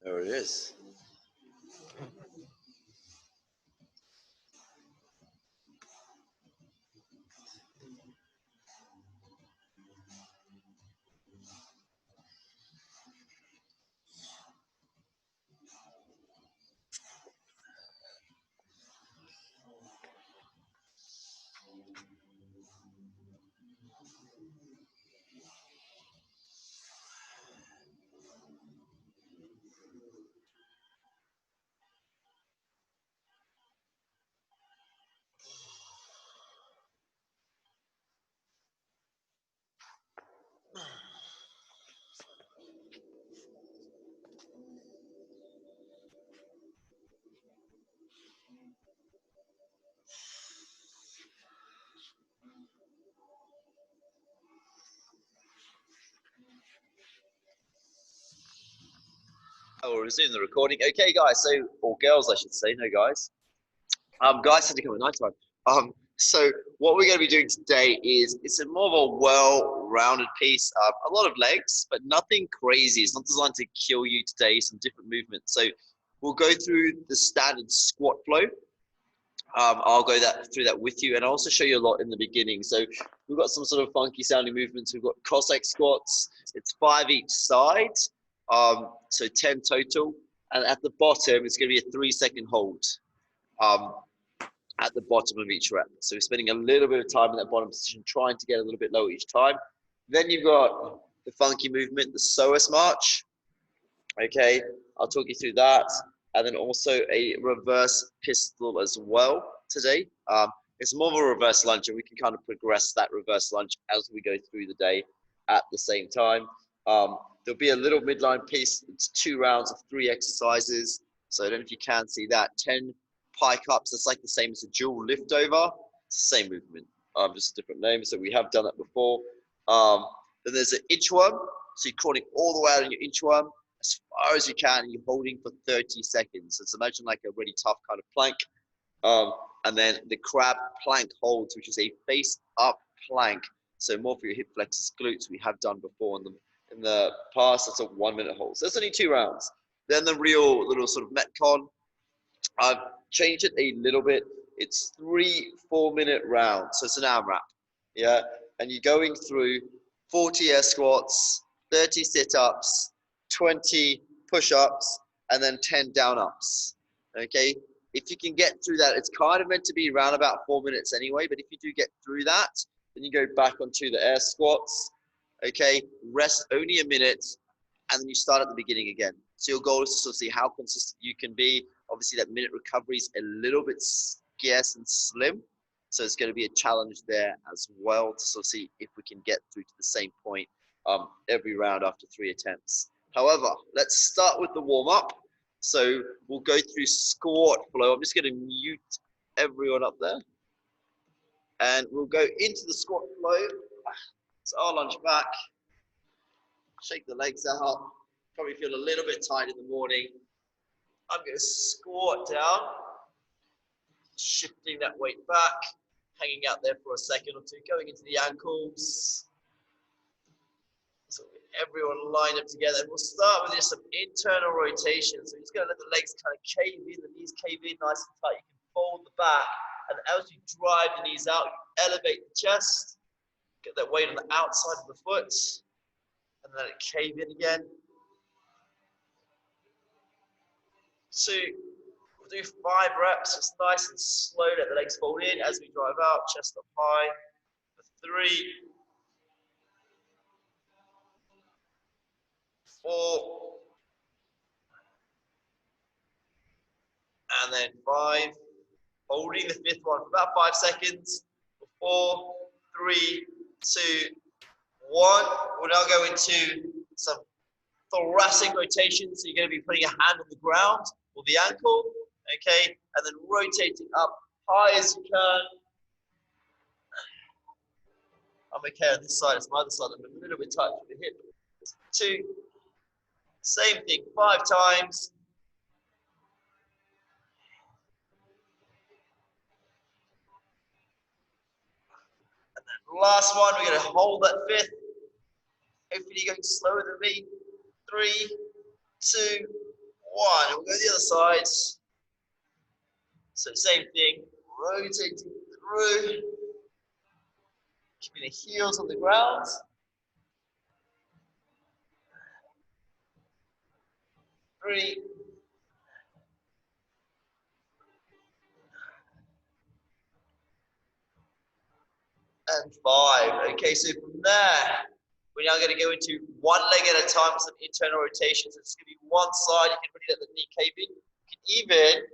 There it is. Oh, we'll resume the recording. Okay, guys. So, or girls, I should say. No, guys. Guys had to come at night time. So what we're going to be doing today is it's a more of a well-rounded piece. A lot of legs, but nothing crazy. It's not designed to kill you today. Some different movements. So we'll go through the standard squat flow. I'll go through that with you, and I'll also show you a lot in the beginning. So we've got some sort of funky sounding movements. We've got Cossack squats. It's 5 each side, so 10 total. And at the bottom, it's going to be a 3-second hold at the bottom of each rep. So we're spending a little bit of time in that bottom position, trying to get a little bit lower each time. Then you've got the funky movement, the psoas march. Okay, I'll talk you through that. And then also a reverse pistol as well today. It's more of a reverse lunge, and we can kind of progress that reverse lunge as we go through the day at the same time. There'll be a little midline piece. It's 2 rounds of 3 exercises. So I don't know if you can see that. 10 pike ups. It's like the same as a dual lift over. It's the same movement, just a different name. So we have done that before. Then there's an inchworm. So you're crawling all the way out in your inchworm as far as you can, and you're holding for 30 seconds. So it's imagine like a really tough kind of plank. And then the crab plank holds, which is a face up plank. So more for your hip flexors, glutes. We have done before in the past. That's a 1-minute hold. So it's only 2 rounds. Then the real little sort of metcon. I've changed it a little bit. It's 3 4-minute rounds. So it's an AMRAP. Yeah. And you're going through 40 air squats, 30 sit-ups, 20 push-ups, and then 10 down-ups. Okay. If you can get through that, it's kind of meant to be around about 4 minutes anyway. But if you do get through that, then you go back onto the air squats. Okay. Rest only a minute, and then you start at the beginning again. So your goal is to sort of see how consistent you can be. Obviously, that minute recovery is a little bit scarce and slim. So it's going to be a challenge there as well to sort of see if we can get through to the same point every round after 3 attempts. However, let's start with the warm-up. So we'll go through squat flow. I'm just going to mute everyone up there. And we'll go into the squat flow. So I'll lunge back, shake the legs out. Probably feel a little bit tight in the morning. I'm going to squat down, shifting that weight back, hanging out there for a second or two, going into the ankles. So everyone line up together. And we'll start with just some internal rotation. So you're just going to let the legs kind of cave in, the knees cave in nice and tight. You can fold the back, and as you drive the knees out, you elevate the chest, get that weight on the outside of the foot, and then let it cave in again. 2, we'll do 5 reps, just nice and slow, let the legs fold in as we drive out, chest up high. 3, 4, and then 5, holding the 5th one for about 5 seconds. 4, 3, 2, 1. We'll now go into some thoracic rotation. So you're going to be putting a hand on the ground or the ankle, okay, and then rotating up high as you can. I'm okay on this side, it's my other side. I'm a little bit tight with the hip. 2, same thing, 5 times. And then last one, we're going to hold that 5th. Hopefully you're going slower than me. 3, 2, one. We'll go the other side. So same thing, rotating through, keeping the heels on the ground. 3, and 5. Okay, so from there, we're now going to go into one leg at a time with some internal rotations. It's going to be one side. You can really let the knee cave in. You can even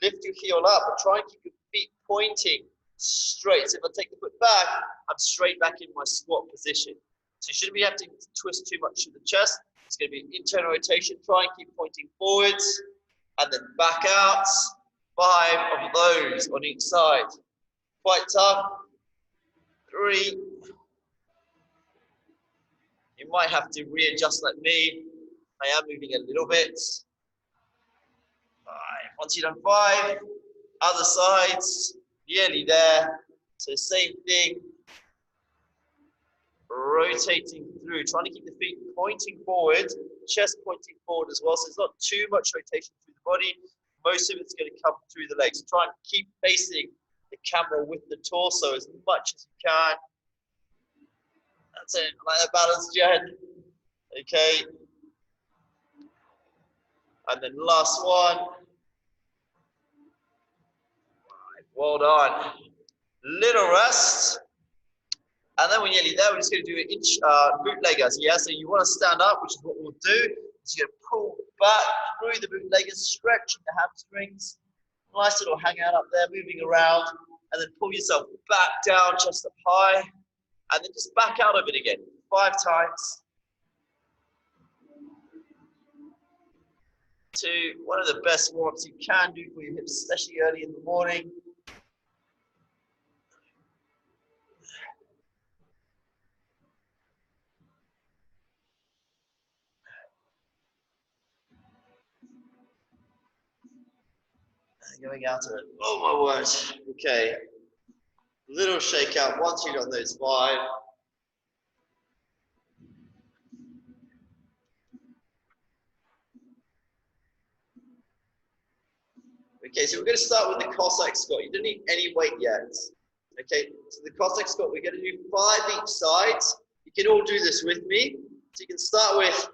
lift your heel up and try and keep your feet pointing straight. So if I take the foot back, I'm straight back in my squat position. So you shouldn't be having to twist too much to the chest. It's going to be an internal rotation. Try and keep pointing forwards and then back out. 5 of those on each side. Quite tough. 3. You might have to readjust like me. I am moving a little bit. 5. Once you've done 5, other sides, nearly there. So same thing. Rotating through, trying to keep the feet pointing forward, chest pointing forward as well. So it's not too much rotation through the body. Most of it's going to come through the legs. Try and keep facing the camera with the torso as much as you can. That's it, like a balance, Jen. Okay. And then last one. Well done. Little rest. And then we're nearly there. We're just going to do an bootleggers. Yeah, so you want to stand up, which is what we'll do. So you're going to pull back through the bootleggers, stretching the hamstrings. Nice little hangout up there, moving around. And then pull yourself back down, chest up high. And then just back out of it again. 5 times. 2. One of the best warm-ups you can do for your hips, especially early in the morning. Going out of it. Oh my word. Okay. Little shakeout once you've done those 5. Okay, so we're going to start with the Cossack squat. You don't need any weight yet. Okay, so the Cossack squat, we're going to do 5 each side. You can all do this with me. So you can start with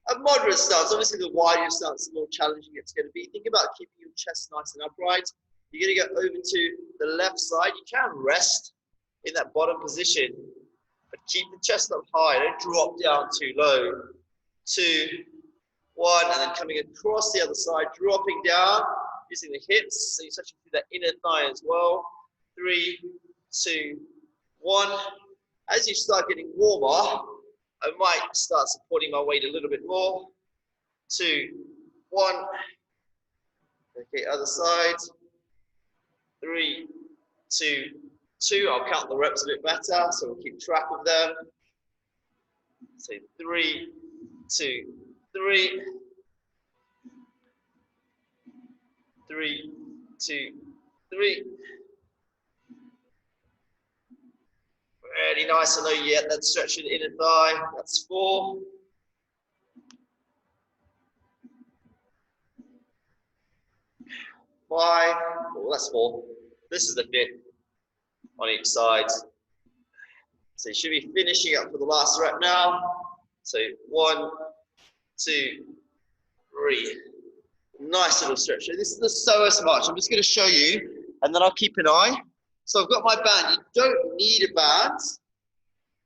a moderate stance. Obviously, the wider your stance, the more challenging it's going to be. Think about keeping your chest nice and upright. You're going to go over to the left side. You can rest in that bottom position, but keep the chest up high. Don't drop down too low. 2, 1, and then coming across the other side, dropping down, using the hips. So you're touching through that inner thigh as well. 3, 2, 1. As you start getting warmer, I might start supporting my weight a little bit more. 2, 1. Okay, other side. 3, 2, 2. I'll count the reps a bit better, so we'll keep track of them. So 3, 2, 3. 3, 2, 3. Really nice. I know you get that stretch through the inner thigh. That's 4. 5. Oh, that's 4. This is the 5th on each side. So you should be finishing up for the last rep now. So 1, 2, 3. Nice little stretch. So this is the psoas march. I'm just going to show you, and then I'll keep an eye. So I've got my band. You don't need a band.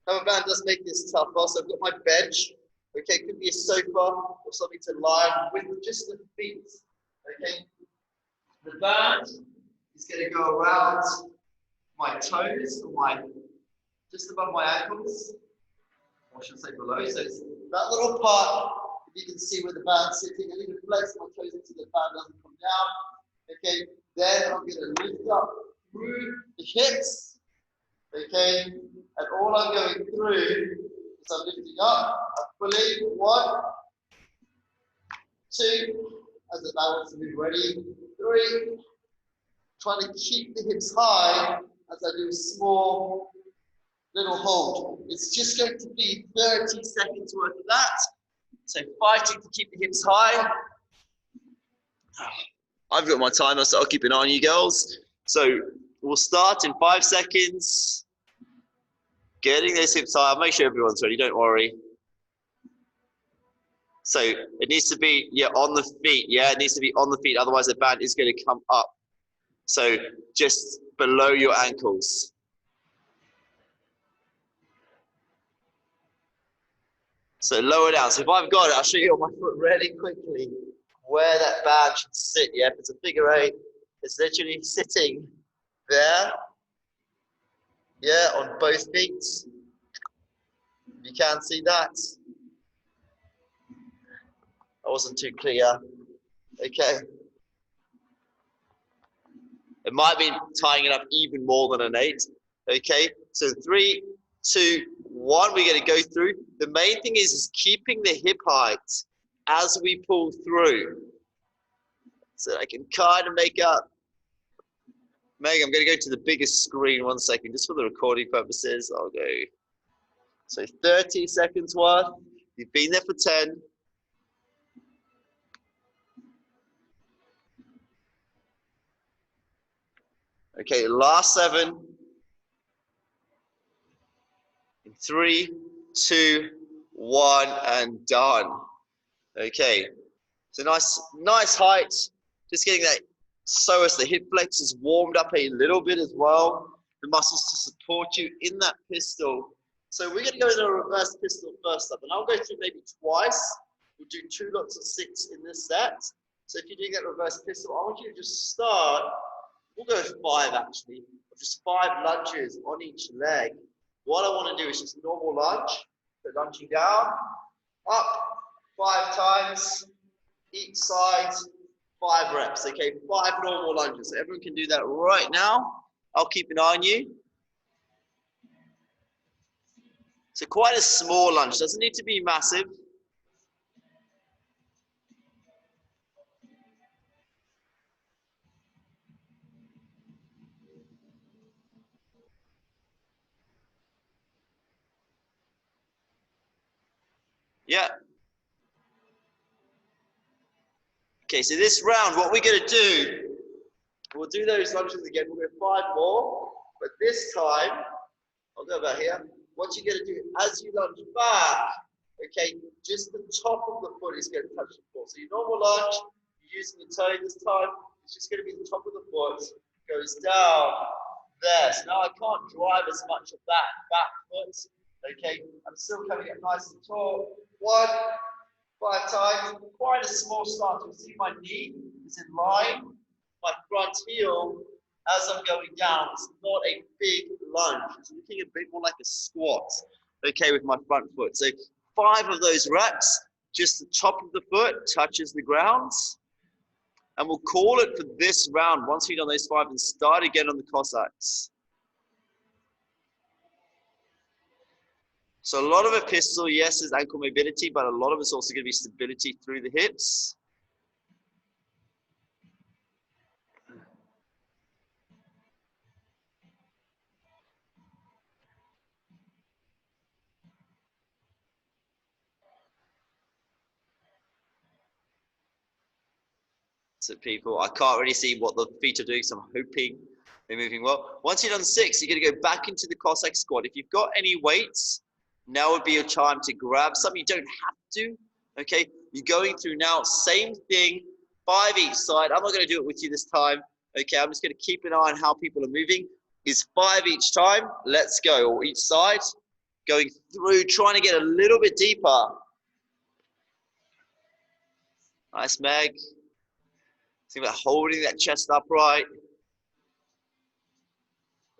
However, a band does make this tougher. So I've got my bench. Okay, it could be a sofa or something to lie with just the feet. Okay. The band is going to go around my toes, or just above my ankles, or I should say below. So it's that little part. If you can see where the band's sitting, I need to flex my toes into the band doesn't come down. Okay, then I'm going to lift up through the hips. Okay, and all I'm going through is I'm lifting up, I'm pulling. 1, 2, as the balance to move ready. 3, trying to keep the hips high as I do a small little hold. It's just going to be 30 seconds worth of that. So fighting to keep the hips high. I've got my timer, so I'll keep an eye on you girls. So we'll start in 5 seconds. Getting those hips high. I'll make sure everyone's ready, don't worry. So it needs to be, yeah, on the feet. Yeah, it needs to be on the feet. Otherwise the band is going to come up. So just below your ankles. So lower down. So if I've got it, I'll show you on my foot really quickly where that band should sit. Yeah, if it's a figure 8, it's literally sitting there. Yeah, on both feet. You can see that. I wasn't too clear. Okay. It might be tying it up even more than an 8. Okay. So 3, 2, 1. We're going to go through. The main thing is keeping the hip height as we pull through. So I can kind of make up. Meg, I'm going to go to the biggest screen 1 second, just for the recording purposes. I'll go. So 30 seconds worth. You've been there for 10. Okay, last 7. In 3, 2, 1, and done. Okay, so nice height. Just getting that psoas, the hip flex is warmed up a little bit as well. The muscles to support you in that pistol. So we're going to go in a reverse pistol first up, and I'll go through maybe twice. We'll do 2 lots of 6 in this set. So if you're doing that reverse pistol, I want you to just start. We'll go 5 actually, just 5 lunges on each leg. What I want to do is just normal lunge. So lunging down, up 5 times, each side, 5 reps. Okay, 5 normal lunges. So everyone can do that right now. I'll keep an eye on you. So quite a small lunge, doesn't need to be massive. Yeah. Okay, so this round, what we're going to do, we'll do those lunges again. We'll go 5 more, but this time, I'll go about here. What you're going to do as you lunge back, okay, just the top of the foot is going to touch the floor. So your normal lunge, you're using the toe this time, it's just going to be the top of the foot, goes down there. So now I can't drive as much of that back foot, okay? I'm still coming up nice and tall. 1, 5 times, quite a small start. You'll see my knee is in line, my front heel as I'm going down. It's not a big lunge. It's looking a bit more like a squat, okay, with my front foot. So 5 of those reps, just the top of the foot touches the ground. And we'll call it for this round once we've done those 5 and start again on the Cossacks. So a lot of a pistol, yes, is ankle mobility, but a lot of it's also going to be stability through the hips. To people, I can't really see what the feet are doing, so I'm hoping they're moving well. Once you've done 6, you're going to go back into the Cossack squat. If you've got any weights, now would be your time to grab some. You don't have to, okay? You're going through now, same thing, 5 each side. I'm not going to do it with you this time, okay? I'm just going to keep an eye on how people are moving. Is 5 each time. Let's go, or each side. Going through, trying to get a little bit deeper. Nice, Meg. Think about holding that chest upright.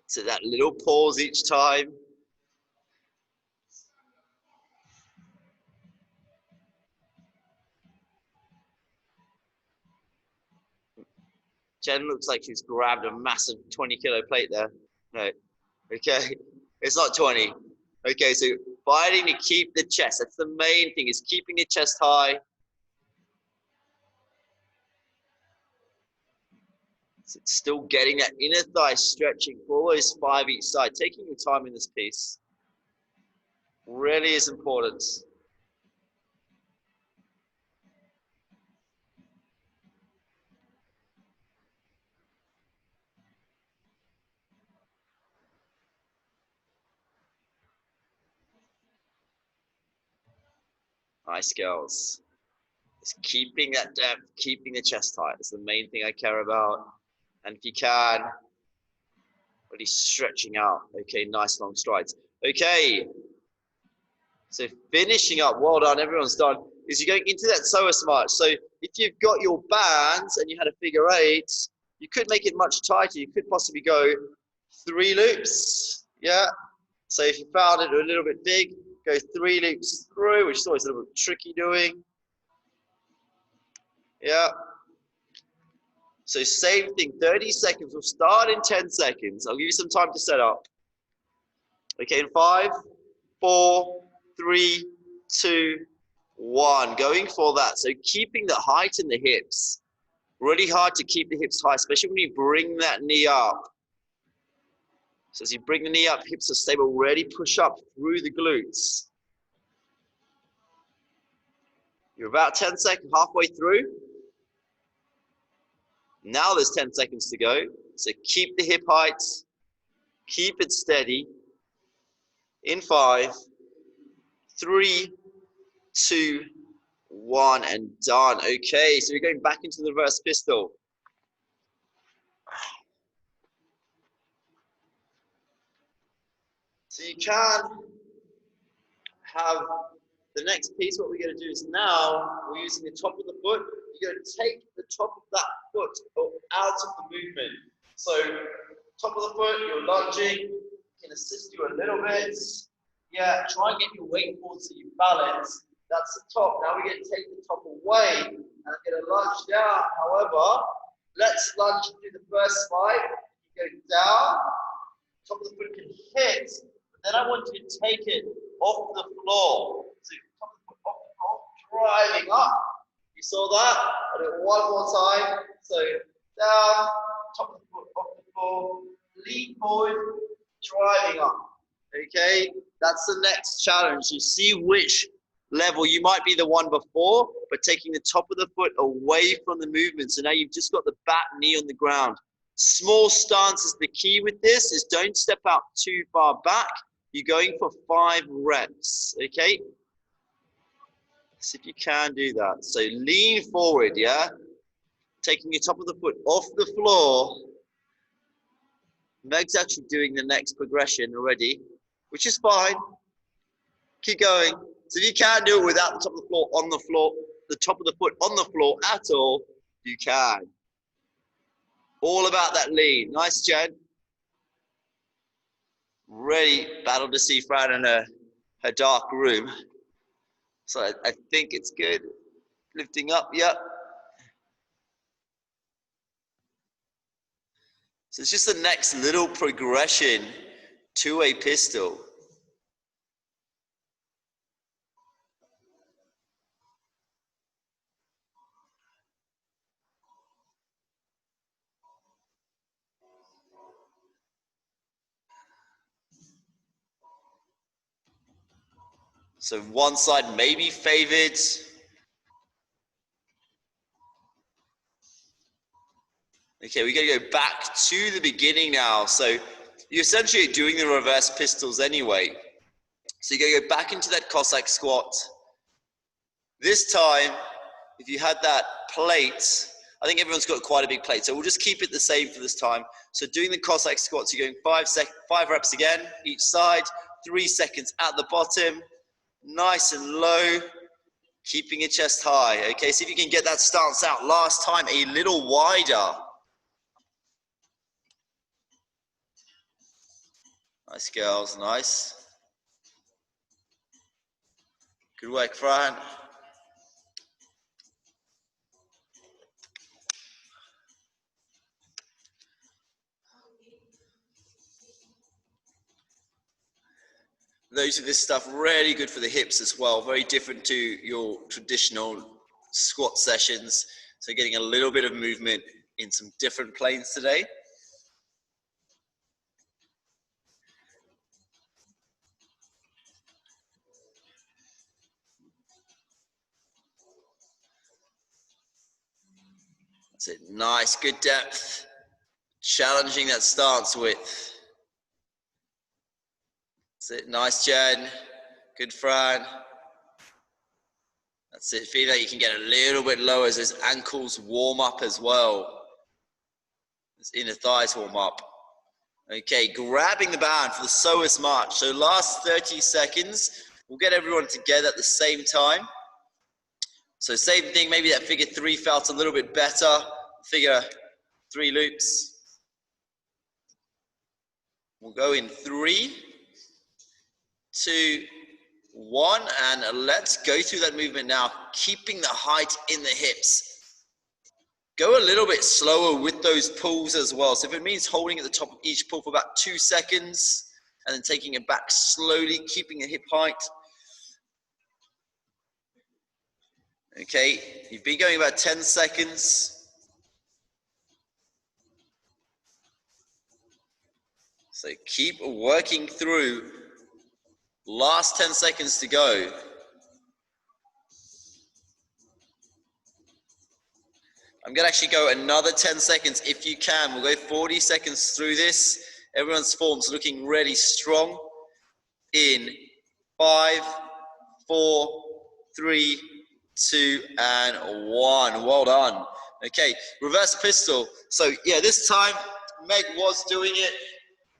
So that little pause each time. Jen looks like she's grabbed a massive 20-kilo plate there. No, okay, it's not 20. Okay, so fighting to keep the chest. That's the main thing, is keeping the chest high. So it's still getting that inner thigh stretching for those 5 each side. Taking your time in this piece really is important. Nice, girls. It's keeping that depth, keeping the chest tight. That's the main thing I care about. And if you can, really stretching out. Okay, nice long strides. Okay, so finishing up, well done, everyone's done, is you're going into that psoas march. So if you've got your bands and you had a figure eight, you could make it much tighter. You could possibly go 3 loops, yeah? So if you found it a little bit big, go 3 loops through, which is always a little bit tricky doing. Yeah. So same thing, 30 seconds. We'll start in 10 seconds. I'll give you some time to set up. Okay, in 5, 4, 3, 2, 1. Going for that. So keeping the height in the hips. Really hard to keep the hips high, especially when you bring that knee up. So as you bring the knee up, hips are stable. Really push up through the glutes. You're about 10 seconds, halfway through. Now there's 10 seconds to go. So keep the hip height. Keep it steady. In 5, 3, 2, 1, and done. Okay, so we're going back into the reverse pistol. So you can have the next piece. What we're going to do is now we're using the top of the foot. You're going to take the top of that foot out of the movement. So top of the foot, you're lunging. Can assist you a little bit. Yeah, try and get your weight forward so you balance. That's the top. Now we're going to take the top away and get a lunge down. However, let's lunge and do the first slide. You go down, top of the foot can hit, but then I want you to take it off the floor. So top of the foot off the floor, driving up. You saw that? I'll do it one more time. So down, top of the foot off the floor, lean forward, driving up. Okay, that's the next challenge. You see which level. You might be the one before, but taking the top of the foot away from the movement. So now you've just got the back knee on the ground. Small stance is the key with this, is don't step out too far back. You're going for 5 reps, okay? See if you can do that. So lean forward, yeah? Taking your top of the foot off the floor. Meg's actually doing the next progression already, which is fine. Keep going. So if you can't do it without the top of the floor on the floor, the top of the foot on the floor at all, you can. All about that lean. Nice, Jen. Really battle to see Fran in her dark room. So I think it's good. Lifting up, yep. So it's just the next little progression to a pistol. So one side may be favored. Okay, we're going to go back to the beginning now. So you're essentially doing the reverse pistols anyway. So you're going to go back into that Cossack squat. This time, if you had that plate, I think everyone's got quite a big plate, so we'll just keep it the same for this time. So doing the Cossack squats, you're going 5 reps again, each side, 3 seconds at the bottom, nice and low, keeping your chest high. Okay, see if you can get that stance out. Last time, a little wider. Nice, girls, nice. Good work, Fran. Those are this stuff really good for the hips as well. Very different to your traditional squat sessions. So getting a little bit of movement in some different planes today. That's it. Nice, good depth. Challenging that stance width. That's it. Nice, Jen. Good, Fran. So feel like you can get a little bit lower as those ankles warm up as well. Those inner thighs warm up. Okay, grabbing the band for the psoas march. So last 30 seconds, we'll get everyone together at the same time. So same thing, maybe that figure 3 felt a little bit better. Figure 3 loops. We'll go in 3, 2, 1, and let's go through that movement now, keeping the height in the hips. Go a little bit slower with those pulls as well. So if it means holding at the top of each pull for about 2 seconds, and then taking it back slowly, keeping the hip height. Okay, you've been going about 10 seconds. So keep working through. Last 10 seconds to go. I'm going to actually go another 10 seconds if you can. We'll go 40 seconds through this. Everyone's form's looking really strong. In 5, 4, 3, 2, and 1. Well done. Okay, reverse pistol. So yeah, this time Meg was doing it.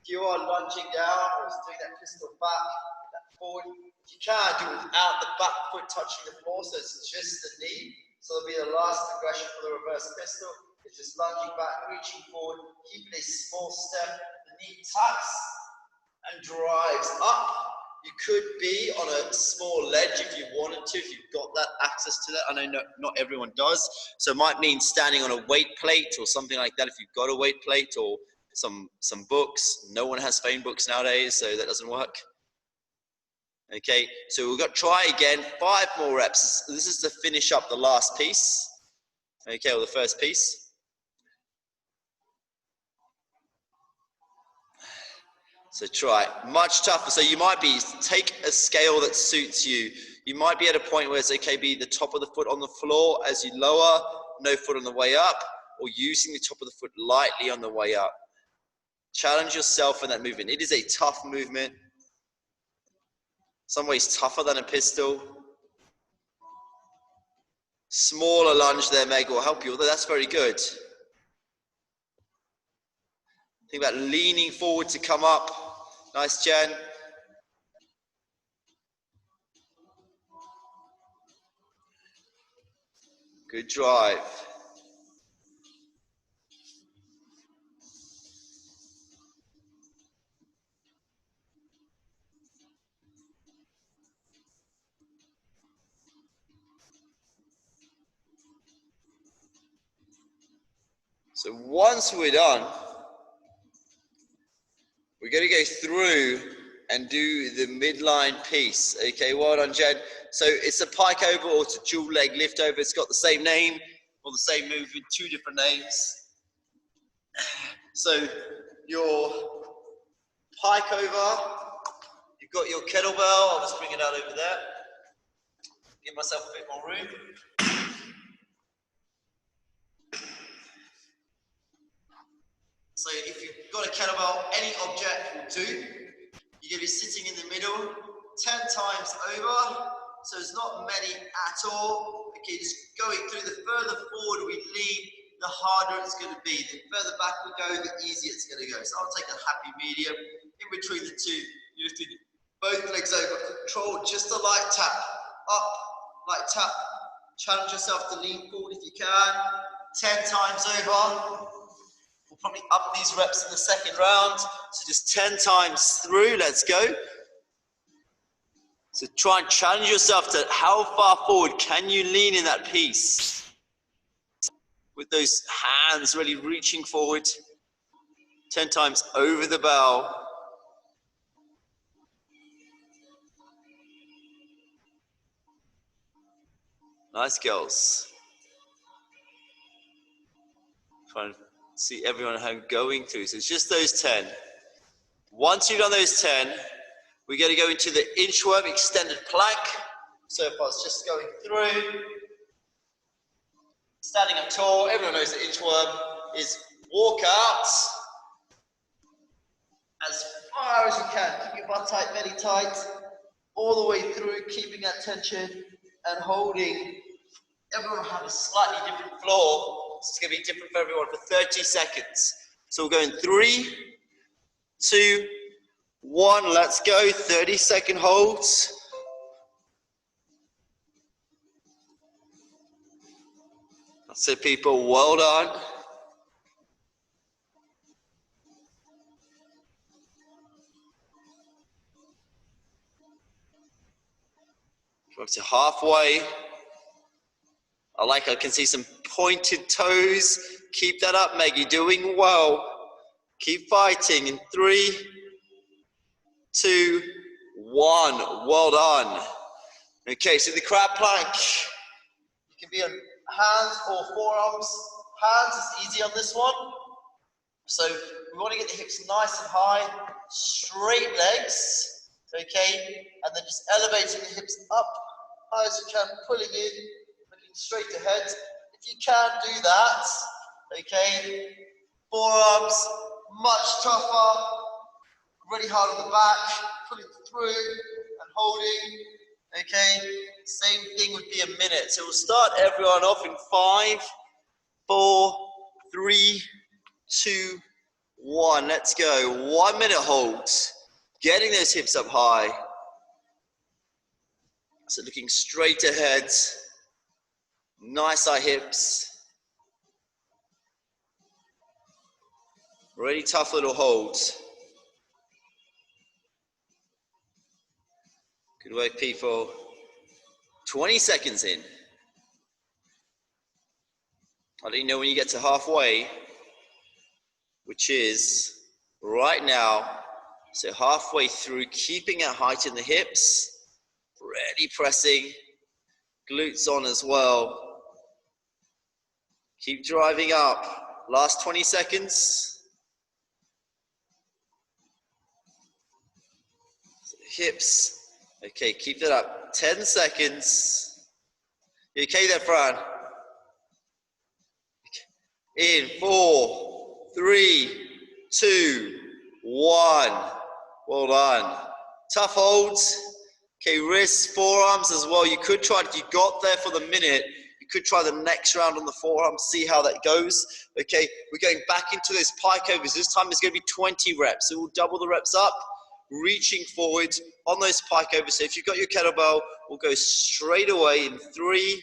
You are lunging down or doing that pistol back, that forward. You can't do it without the back foot touching the floor, so it's just the knee. So it'll be the last aggression for the reverse pistol. It's just lunging back, reaching forward, keeping a small step. The knee tucks and drives up. You could be on a small ledge if you wanted to, if you've got that access to that. I know not everyone does. So it might mean standing on a weight plate or something like that if you've got a weight plate, or some books. No one has phone books nowadays, so that doesn't work. Okay, so we've got to try again, 5 more reps. This is to finish up the last piece. Okay, or the first piece. So try, much tougher. So you might be, take a scale that suits you. You might be at a point where it's okay, be the top of the foot on the floor as you lower, no foot on the way up, or using the top of the foot lightly on the way up. Challenge yourself in that movement. It is a tough movement. Some ways tougher than a pistol. Smaller lunge there, Meg, will help you, although that's very good. Think about leaning forward to come up. Nice, Jen. Good drive. So once we're done, we're going to go through and do the midline piece. Okay, well done, Jen. So it's a pike over or it's a dual leg lift over. It's got the same name or the same movement, 2 different names. So your pike over, you've got your kettlebell. I'll just bring it out over there. Give myself a bit more room. So if you've got a kettlebell, any object will do. You're going to be sitting in the middle, 10 times over. So it's not many at all. Okay, just going through, the further forward we lean, the harder it's going to be. The further back we go, the easier it's going to go. So I'll take a happy medium. In between the two, you just do both legs over. Control, just a light tap. Up, light tap. Challenge yourself to lean forward if you can. 10 times over. We'll probably up these reps in the second round. So just 10 times through, let's go. So try and challenge yourself to how far forward can you lean in that piece. With those hands really reaching forward. 10 times over the bell. Nice, girls. Try and see everyone at home going through. So it's just those 10. Once you've done those 10, we're going to go into the inchworm extended plank. So if I was just going through, standing up tall, everyone knows that inchworm is walk out as far as you can. Keep your butt tight, belly tight, all the way through, keeping that tension. and holding. Everyone will have a slightly different floor. It's going to be different for everyone for 30 seconds. So we're going 3, 2, 1. Let's go. 30-second holds. That's it, people. Well done. Up to halfway. I can see some pointed toes. Keep that up, Meg. You're doing well. Keep fighting in 3, 2, 1. Well done. Okay, so the crab plank. You can be on hands or forearms. Hands is easy on this one. So we want to get the hips nice and high, straight legs, okay, and then just elevating the hips up high as you can, pulling in, looking straight ahead. If you can do that, okay, forearms much tougher, really hard on the back, pulling through and holding, okay. Same thing would be a minute. So we'll start everyone off in 5, 4, 3, 2, 1. Let's go. 1 minute holds. Getting those hips up high. So looking straight ahead. Nice high hips. Really tough little holds. Good work, people. 20 seconds in. I'll let you know when you get to halfway, which is right now. So halfway through, keeping it height in the hips, really pressing, glutes on as well. Keep driving up. Last 20 seconds. So hips. Okay, keep that up. 10 seconds. You okay there, Fran? In 4, 3, 2, 1. Well done. Tough holds. Okay, wrists, forearms as well. You could try, if you got there for the minute, you could try the next round on the forearms, see how that goes. Okay, we're going back into those pike overs. This time it's going to be 20 reps. So we'll double the reps up, reaching forward on those pike overs. So if you've got your kettlebell, we'll go straight away in 3,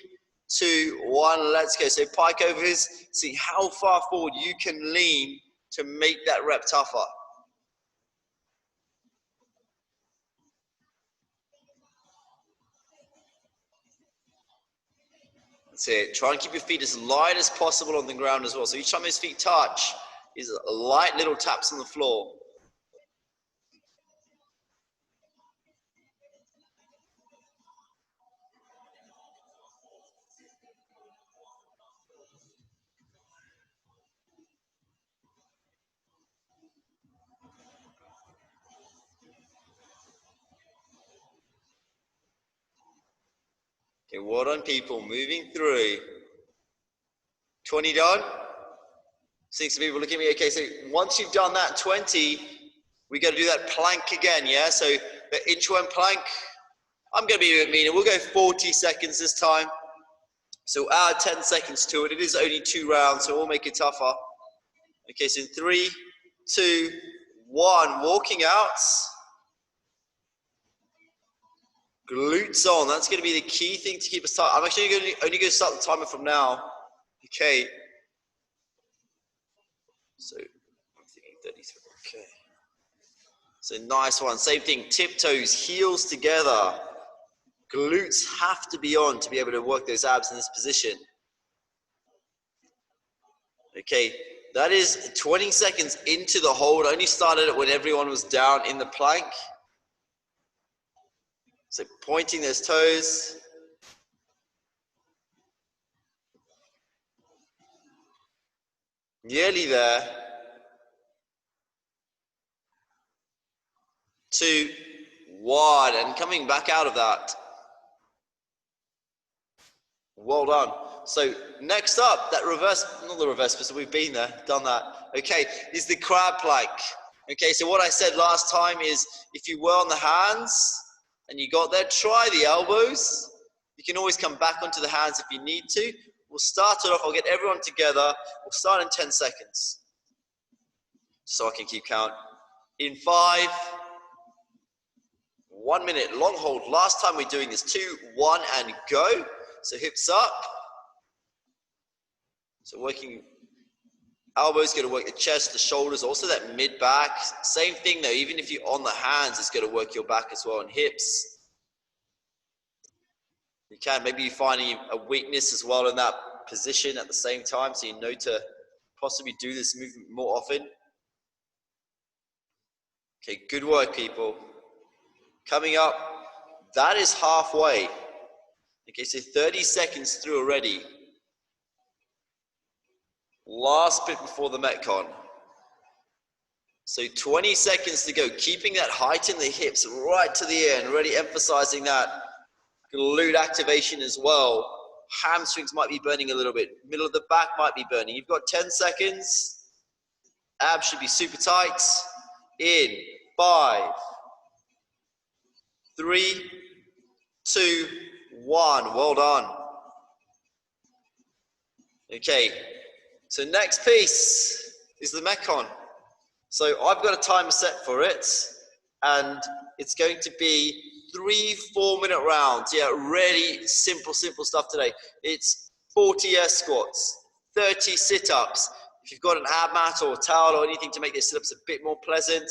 2, 1. Let's go. So pike overs, see how far forward you can lean to make that rep tougher. That's it. Try and keep your feet as light as possible on the ground as well. So each time those feet touch is light little taps on the floor. Okay, well done, people. Moving through. 20 done. 60 people look at me. Okay, so once you've done that 20, we got to do that plank again, yeah? So the inchworm plank, I'm going to be a bit meaner. We'll go 40 seconds this time. So add 10 seconds to it. It is only 2 rounds, so we'll make it tougher. Okay, so in 3, 2, 1, walking out. Glutes on. That's going to be the key thing to keep us tight. I'm actually only going to start the timer from now. Okay. So I'm thinking 33. Okay. So nice one. Same thing. Tiptoes, heels together. Glutes have to be on to be able to work those abs in this position. Okay. That is 20 seconds into the hold. Only started it when everyone was down in the plank. So pointing those toes. Nearly there. 2, 1, and coming back out of that. Well done. So next up, that reverse, not the reverse, but so we've been there, done that. Okay, is the crab plank. Okay, so what I said last time is if you were on the hands and you got there, try the elbows. You can always come back onto the hands if you need to. We'll start it off. I'll get everyone together. We'll start in 10 seconds. So I can keep count. In 5, 1 minute, long hold. Last time we're doing this, 2, 1, and go. So hips up. So working elbows, going to work the chest, the shoulders, also that mid back. Same thing though, even if you're on the hands, it's going to work your back as well and hips. You can, maybe you're finding a weakness as well in that position at the same time, so you know to possibly do this movement more often. Okay, good work, people. Coming up, that is halfway. Okay, so 30 seconds through already. Last bit before the Metcon. So 20 seconds to go, keeping that height in the hips right to the end, really emphasizing that glute activation as well. Hamstrings might be burning a little bit, middle of the back might be burning. You've got 10 seconds. Abs should be super tight. In 5, 3, 2, 1. Well done. Okay, so next piece is the Metcon. So I've got a timer set for it, and it's going to be 3 4-minute rounds. Yeah, really simple stuff today. It's 40 air squats, 30 sit-ups. If you've got an ab mat or a towel or anything to make the sit-ups a bit more pleasant,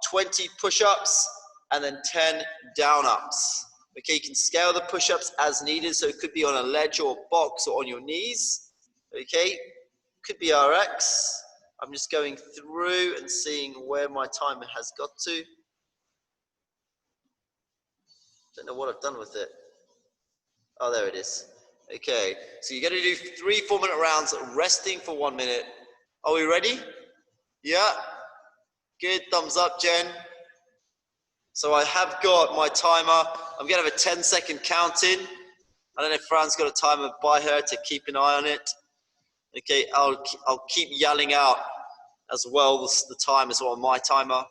20 push-ups, and then 10 down-ups. Okay, you can scale the push-ups as needed, so it could be on a ledge or box or on your knees. Okay, could be RX. I'm just going through and seeing where my timer has got to. Don't know what I've done with it. Oh, there it is. Okay, so you're going to do 3 4-minute rounds, resting for 1 minute. Are we ready? Yeah? Good, thumbs up, Jen. So I have got my timer. I'm going to have a 10-second count in. I don't know if Fran's got a timer by her to keep an eye on it. Okay, I'll keep yelling out as well the time as well on my timer.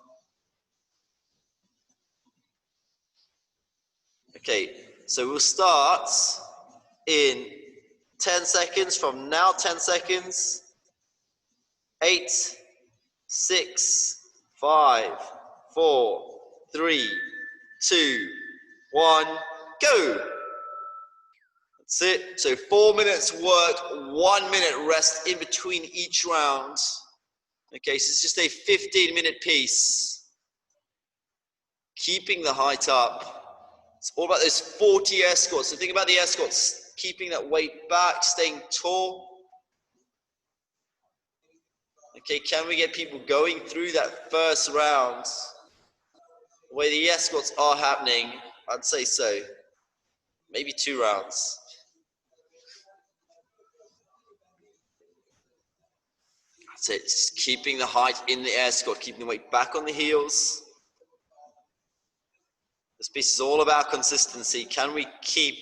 Okay, so we'll start in 10 seconds from now, 10 seconds. 8, 6, 5, 4, 3, 2, 1, go. That's it. So 4 minutes work, 1 minute rest in between each round. Okay, so it's just a 15-minute piece. Keeping the height up. It's all about those 40 air squats. So think about the air squats, keeping that weight back, staying tall. Okay, can we get people going through that first round? Where the air squats are happening, I'd say so. Maybe 2 rounds. That's it, just keeping the height in the air squat, keeping the weight back on the heels. This piece is all about consistency. Can we keep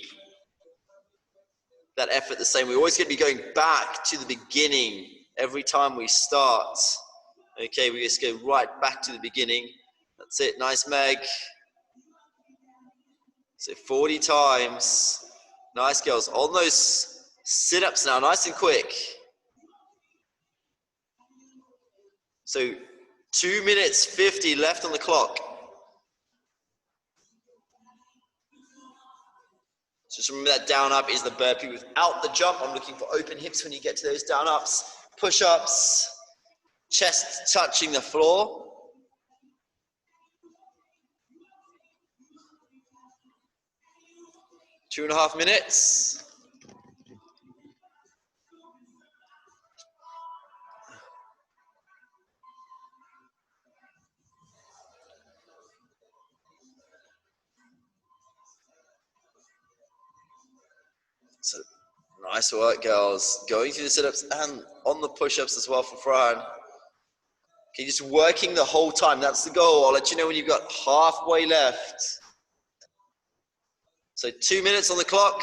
that effort the same? We're always going to be going back to the beginning every time we start. Okay, we just go right back to the beginning. That's it, nice Meg. So 40 times. Nice girls. On those sit-ups now, nice and quick. So 2 minutes 50 left on the clock. Just remember that down up is the burpee without the jump. I'm looking for open hips when you get to those down ups. Push-ups, chest touching the floor. Two and a half minutes. So nice work, girls. Going through the sit-ups and on the push-ups as well for Fran. Okay, just working the whole time. That's the goal. I'll let you know when you've got halfway left. So 2 minutes on the clock.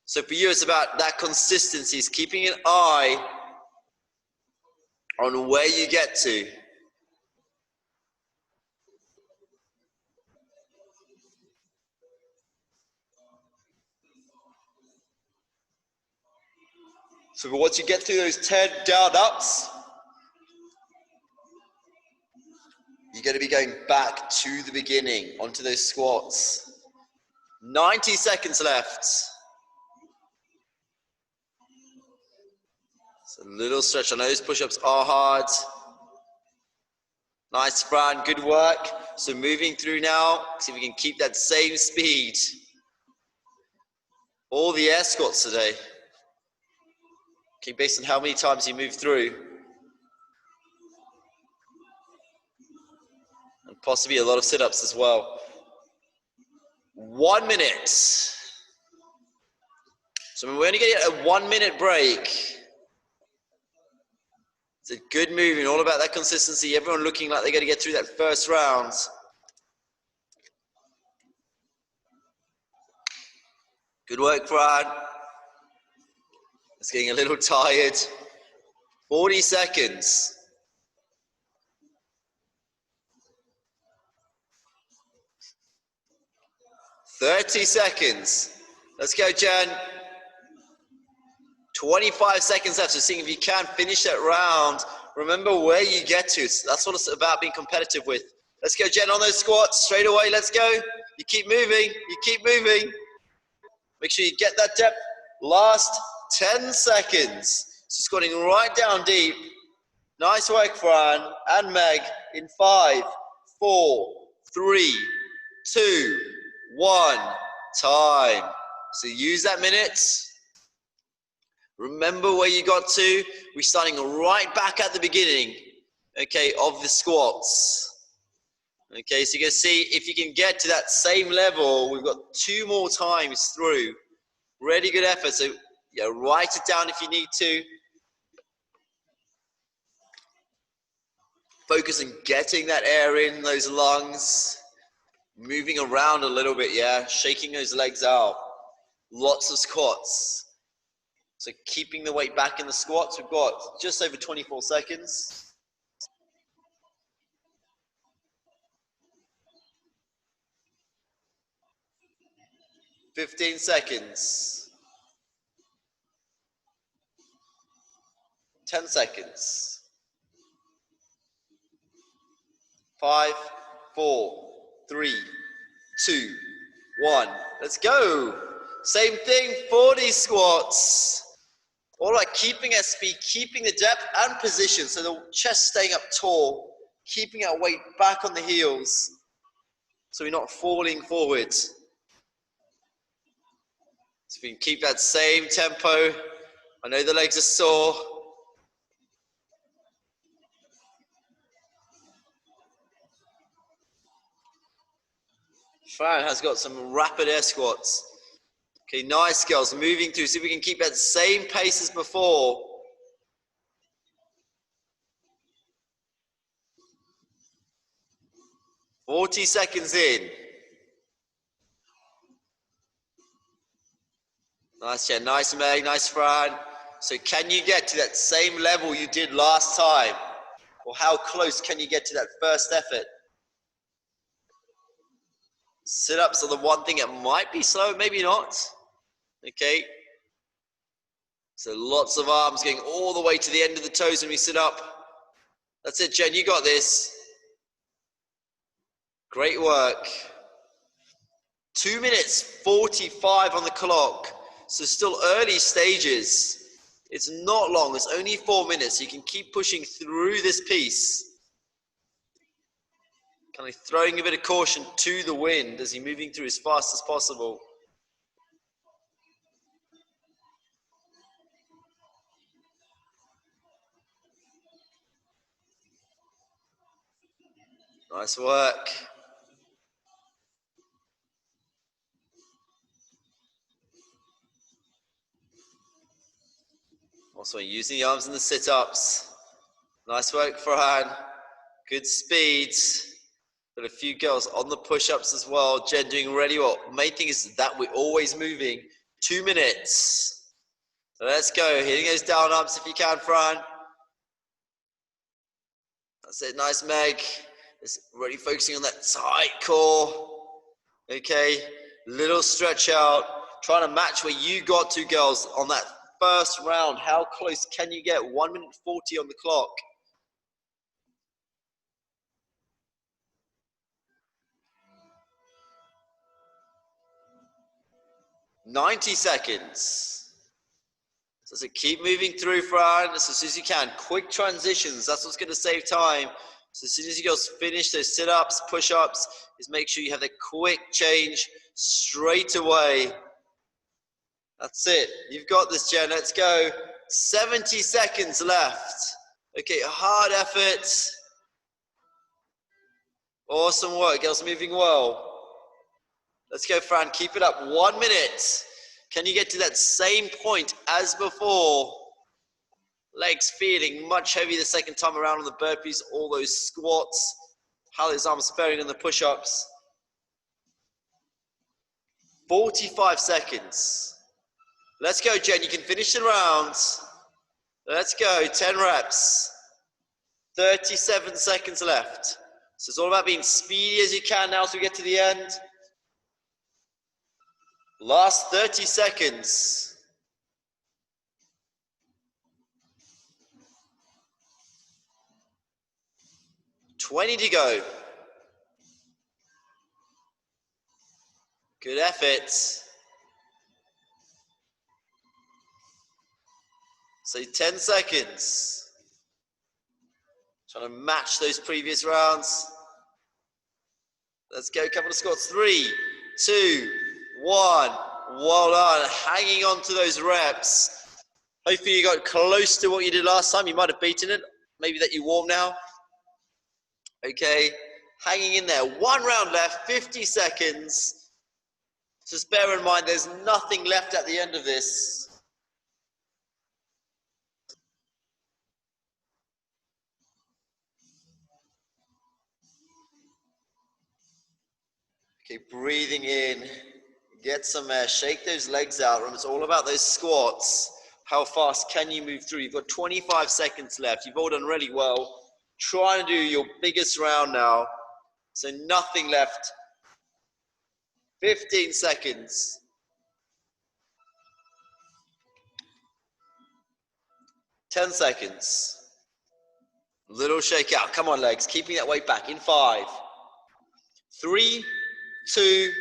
So for you, it's about that consistency. It's keeping an eye on where you get to. So once you get through those 10 down ups, you're going to be going back to the beginning, onto those squats. 90 seconds left. So a little stretch. I know those push-ups are hard. Nice, Fran, good work. So moving through now, see if we can keep that same speed. All the air squats today. Okay, based on how many times you move through. And possibly a lot of sit-ups as well. 1 minute. So we're only getting a 1 minute break. It's a good movement, all about that consistency. Everyone looking like they're going to get through that first round. Good work, Fran. It's getting a little tired. 40 seconds. 30 seconds. Let's go, Jen. 25 seconds left, so seeing if you can finish that round. Remember where you get to. That's what it's about, being competitive with. Let's go, Jen, on those squats. Straight away, let's go. You keep moving. You keep moving. Make sure you get that depth. Last 10 seconds. So squatting right down deep. Nice work, Fran and Meg. In 5, 4, 3, 2, 1. Time. So use that minute. Remember where you got to. We're starting right back at the beginning, okay, of the squats. Okay, so you're going to see if you can get to that same level. We've got 2 more times through. Really good effort. So yeah, write it down if you need to. Focus on getting that air in those lungs. Moving around a little bit, yeah. Shaking those legs out. Lots of squats. So keeping the weight back in the squats. We've got just over 24 seconds. $15 seconds. 10 seconds. 5, 4, 3, 2, 1. Let's go. Same thing, 40 squats. All right, keeping at speed, keeping the depth and position, so the chest staying up tall, keeping our weight back on the heels, so we're not falling forward. So if we can keep that same tempo. I know the legs are sore. Fran has got some rapid air squats. Okay, nice, girls, moving through. See if we can keep that same pace as before. $40 seconds in. Nice, Jen, nice, Meg, nice, Fran. So can you get to that same level you did last time? Or how close can you get to that first effort? Sit-ups are the one thing that might be slow, maybe not. Okay. So lots of arms going all the way to the end of the toes when we sit up. That's it, Jen, you got this. Great work. 2 minutes 45 on the clock. So still early stages. It's not long, it's only 4 minutes. So you can keep pushing through this piece. Kind of throwing a bit of caution to the wind as you're moving through as fast as possible. Nice work. Also using the arms in the sit-ups. Nice work, Fran. Good speed. Got a few girls on the push-ups as well. Jen doing really well. Main thing is that we're always moving. 2 minutes. So let's go. Hitting those down ups if you can, Fran. That's it. Nice, Meg. Just really focusing on that tight core. Okay. Little stretch out. Trying to match where you got to, girls, on that first round. How close can you get? 1 minute 40 on the clock. 90 seconds. So keep moving through, Fran, as soon as you can. Quick transitions, that's what's going to save time. So as soon as you guys finish those sit-ups, push-ups, is make sure you have that quick change straight away. That's it. You've got this, Jen. Let's go. 70 seconds left. Okay, hard effort. Awesome work. Girls moving well. Let's go, Fran. Keep it up. 1 minute. Can you get to that same point as before? Legs feeling much heavier the second time around on the burpees, all those squats. How those arms faring on the push-ups. 45 seconds. Let's go, Jen. You can finish the rounds. Let's go. 10 reps. 37 seconds left. So it's all about being speedy as you can now as we get to the end. Last 30 seconds. $20 to go. Good effort. So 10 seconds. Trying to match those previous rounds. Let's go, a couple of squats. 3, 2, 1. Well done. Hanging on to those reps. Hopefully you got close to what you did last time. You might have beaten it. Maybe that you warm now. Okay, hanging in there. 1 round left, 50 seconds. Just bear in mind, there's nothing left at the end of this. Okay, breathing in, get some air, shake those legs out. Remember, it's all about those squats. How fast can you move through? You've got 25 seconds left. You've all done really well. Try to do your biggest round now. So nothing left. 15 seconds. 10 seconds. Little shake out. Come on, legs. Keeping that weight back in 5, 3, 2,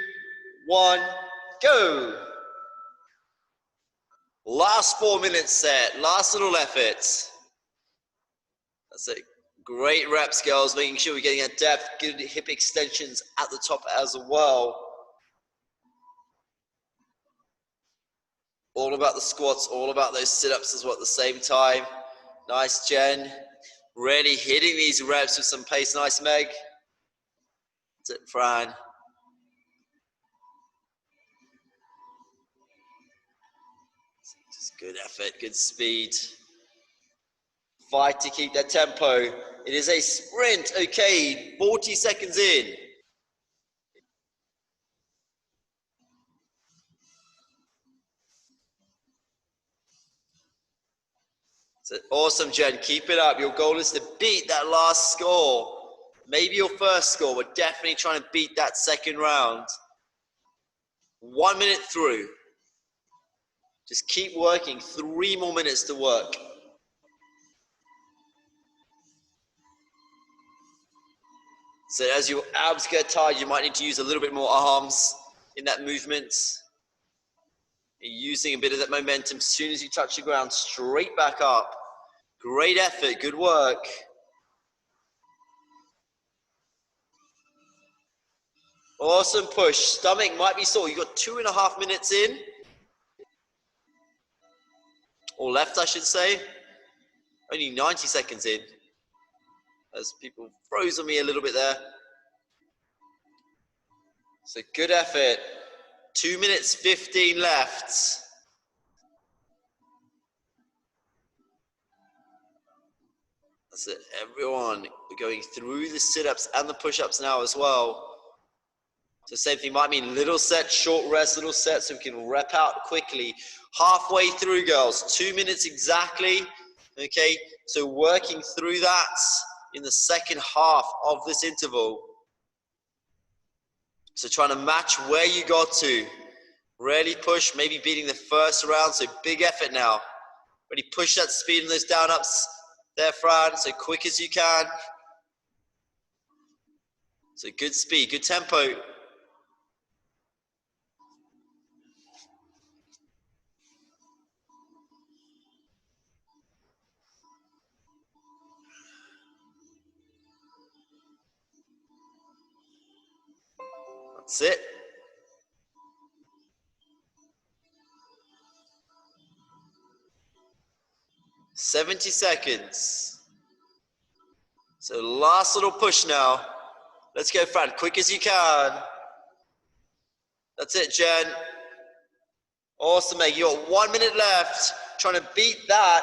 1, go. Last 4 minutes set. Last little effort. That's it. Great reps, girls. Making sure we're getting a depth. Good hip extensions at the top as well. All about the squats. All about those sit-ups as well at the same time. Nice, Jen. Really hitting these reps with some pace. Nice, Meg. That's it, Fran. Just good effort, good speed. Fight to keep that tempo. It is a sprint. Okay, 40 seconds in. Awesome, Jen. Keep it up. Your goal is to beat that last score. Maybe your first score. We're definitely trying to beat that second round. 1 minute through. Just keep working. 3 more minutes to work. So as your abs get tired, you might need to use a little bit more arms in that movement. You're using a bit of that momentum. As soon as you touch the ground, straight back up. Great effort, good work. Awesome push. Stomach might be sore. You've got 2.5 minutes in. Or left, I should say. Only 90 seconds in. As people froze on me a little bit there. So good effort. 2 minutes 15 left. That's it. Everyone going through the sit-ups and the push-ups now as well. So same thing might mean little set, short rest, little set, so we can rep out quickly. Halfway through, girls. 2 minutes exactly. Okay, so working through that in the second half of this interval. So trying to match where you got to. Really push, maybe beating the first round, so big effort now. Really push that speed in those down ups there, Fran, so quick as you can. So good speed, good tempo. That's it. 70 seconds. So last little push now. Let's go, Fran, quick as you can. That's it, Jen. Awesome, mate. You got 1 minute left. Trying to beat that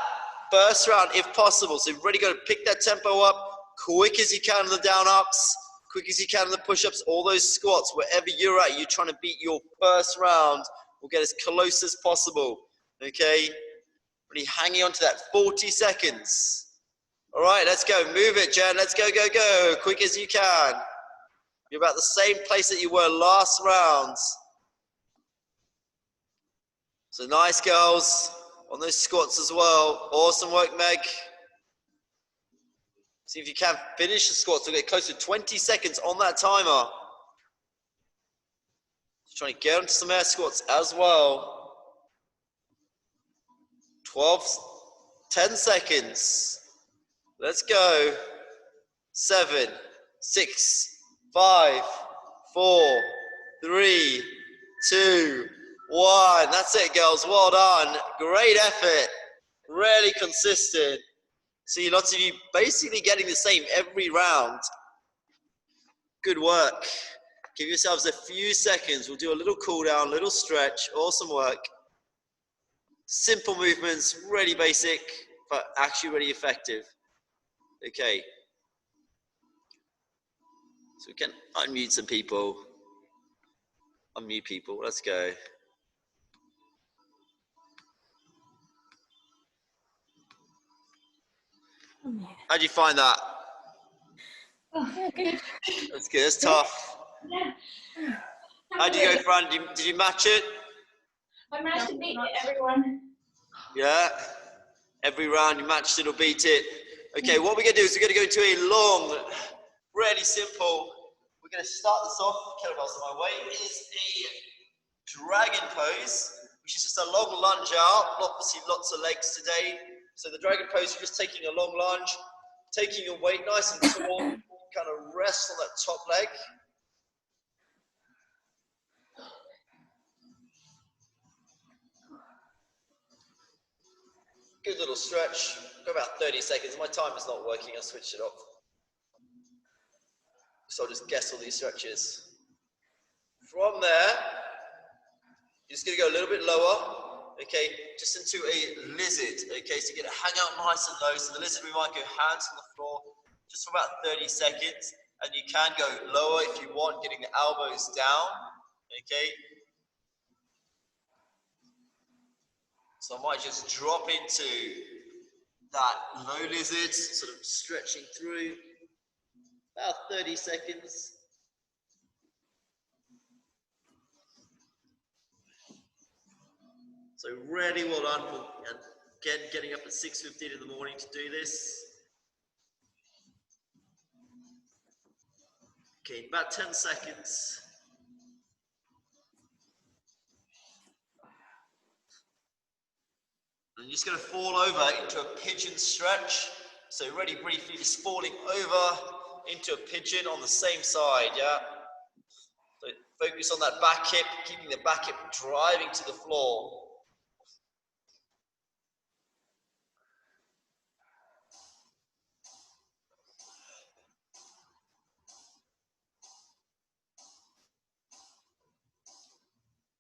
first round if possible. So you've really got to pick that tempo up quick as you can in the down ups, quick as you can in the push ups, all those squats, wherever you're at, you're trying to beat your first round. We'll get as close as possible. Okay? Really hanging on to that 40 seconds. All right, let's go. Move it, Jen. Let's go, go, go. Quick as you can. You're about the same place that you were last round. So nice, girls, on those squats as well. Awesome work, Meg. See if you can finish the squats. We'll get close to 20 seconds on that timer. Just trying to get onto some air squats as well. 10 seconds. Let's go. 7, 6, 5, 4, 3, 2, 1. That's it, girls. Well done. Great effort. Really consistent. See, lots of you basically getting the same every round. Good work. Give yourselves a few seconds. We'll do a little cool down, little stretch. Awesome work. Simple movements, really basic, but actually really effective. Okay. So we can unmute some people. Unmute people. Let's go. How'd you find that? Oh, good. That's good. That's tough. Yeah. How'd you go, Fran? Did you match it? I managed to beat everyone. Yeah. Every round you matched it or beat it. Okay, what we're going to do is we're going to go into a long, really simple. We're going to start this off. Kettlebells on my way. It is a dragon pose, which is just a long lunge out. Obviously, lots of legs today. So the dragon pose, you're just taking a long lunge, taking your weight nice and tall, kind of rest on that top leg. Good little stretch. Go about 30 seconds. My time is not working. I switched it off. So I'll just guess all these stretches. From there, you're just going to go a little bit lower, okay, just into a lizard, okay, so you're going to hang out nice and low. So the lizard, we might go hands on the floor just for about 30 seconds, and you can go lower if you want, getting the elbows down, okay. So I might just drop into that low lizard, sort of stretching through, about 30 seconds. So really well done for, again, getting up at 6:15 in the morning to do this. Okay, about 10 seconds. And you're just going to fall over into a pigeon stretch. So really briefly, just falling over into a pigeon on the same side, yeah? So focus on that back hip, keeping the back hip driving to the floor.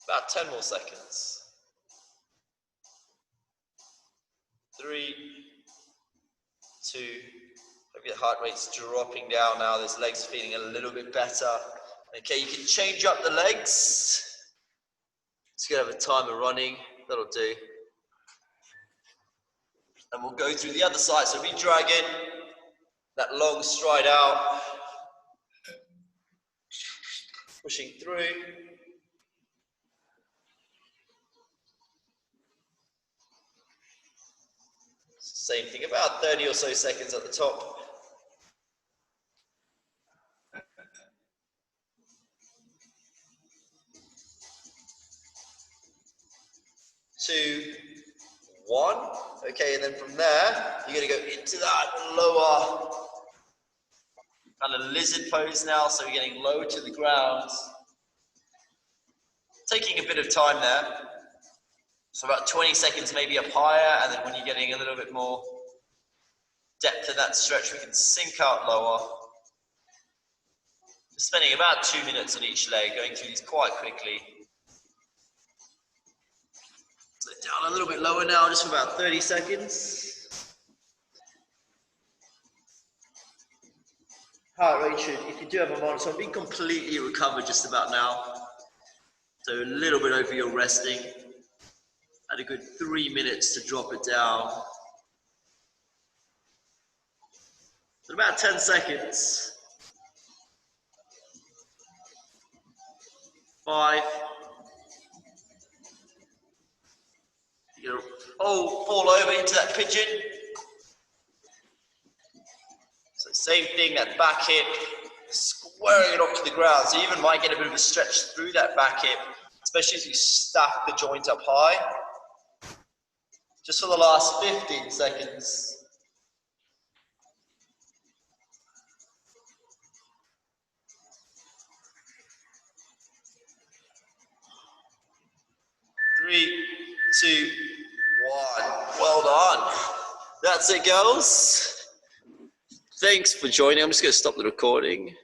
About 10 more seconds. 3, 2, hope your heart rate's dropping down now. This leg's feeling a little bit better. Okay, you can change up the legs. Just gonna have a timer running, that'll do. And we'll go through the other side. So be dragon, that long stride out. Pushing through. Same thing, about 30 or so seconds at the top. 2, 1. Okay, and then from there, you're going to go into that lower kind of lizard pose now. So you're getting low to the ground. Taking a bit of time there. So about 20 seconds maybe up higher, and then when you're getting a little bit more depth in that stretch, we can sink out lower. Spending about 2 minutes on each leg, going through these quite quickly. So down a little bit lower now, just for about 30 seconds. Heart rate should, if you do have a monitor, be completely recovered just about now. So a little bit over your resting. Add a good 3 minutes to drop it down. So about 10 seconds. 5. You're gonna fall over into that pigeon. So same thing, that back hip, squaring it off to the ground. So you even might get a bit of a stretch through that back hip, especially as you stack the joint up high. Just for the last 15 seconds. 3, 2, 1. Well done. That's it, girls. Thanks for joining. I'm just going to stop the recording.